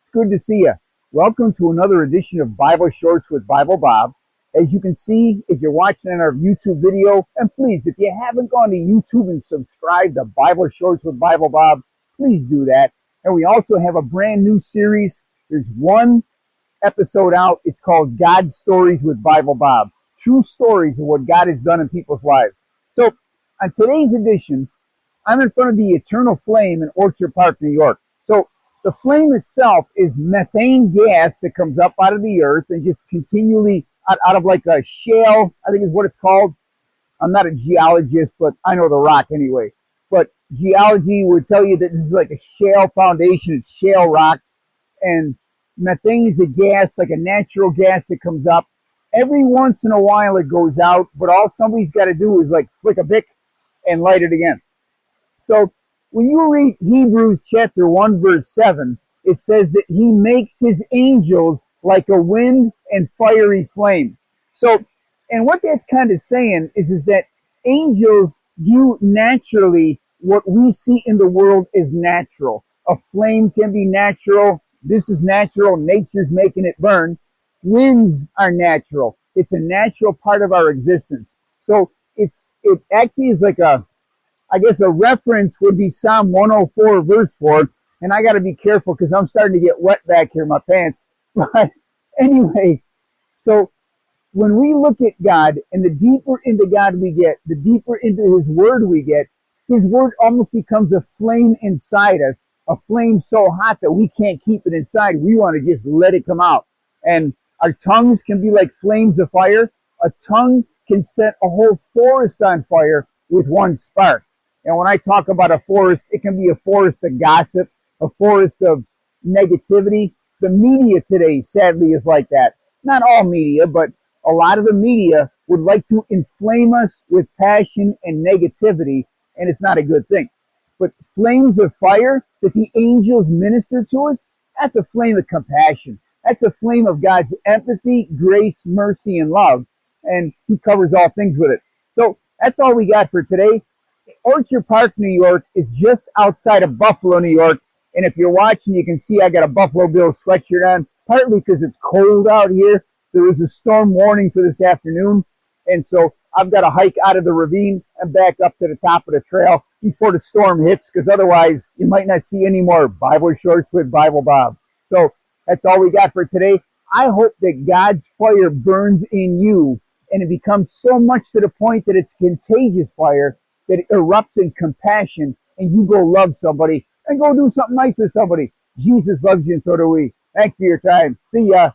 It's good to see you. Welcome to another edition of Bible Shorts with Biblebob. As you can see, if you're watching on our YouTube video, and please, if you haven't gone to YouTube and subscribed to Bible Shorts with Biblebob, please do that. And we also have a brand new series. There's one episode out. It's called God Stories with Biblebob. True stories of what God has done in people's lives. So, on today's edition, I'm in front of the Eternal Flame in Orchard Park, New York. So, the flame itself is methane gas that comes up out of the earth and just continually out of like a shale, I think is what it's called. I'm not a geologist, but I know the rock anyway. But geology would tell you that this is like a shale foundation. It's shale rock. And methane is a gas, like a natural gas that comes up. Every once in a while it goes out, but all somebody's got to do is like flick a bic and light it again. So when you read Hebrews chapter 1 verse 7, it says that he makes his angels like a wind and fiery flame. So, and what that's kind of saying is that angels do naturally what we see in the world is natural. A flame can be natural. This is natural. Nature's making it burn. Winds are natural. It's a natural part of our existence. So it actually is like I guess a reference would be Psalm 104 verse 4. And I got to be careful because I'm starting to get wet back here in my pants. But anyway, so when we look at God and the deeper into God we get, the deeper into his word we get, his word almost becomes a flame inside us, a flame so hot that we can't keep it inside. We want to just let it come out. And our tongues can be like flames of fire. A tongue can set a whole forest on fire with one spark. And when I talk about a forest, it can be a forest of gossip, a forest of negativity. The media today, sadly, is like that. Not all media, but a lot of the media would like to inflame us with passion and negativity, and it's not a good thing. But flames of fire that the angels minister to us, that's a flame of compassion. That's a flame of God's empathy, grace, mercy, and love, and he covers all things with it. So that's all we got for today. Orchard Park, New York is just outside of Buffalo, New York. And if you're watching, you can see I got a Buffalo Bills sweatshirt on, partly because it's cold out here. There was a storm warning for this afternoon. And so I've got to hike out of the ravine and back up to the top of the trail before the storm hits, because otherwise you might not see any more Bible Shorts with Biblebob. So that's all we got for today. I hope that God's fire burns in you and it becomes so much to the point that it's contagious fire, that it erupts in compassion, and you go love somebody and go do something nice for somebody. Jesus loves you, and so do we. Thanks for your time. See ya.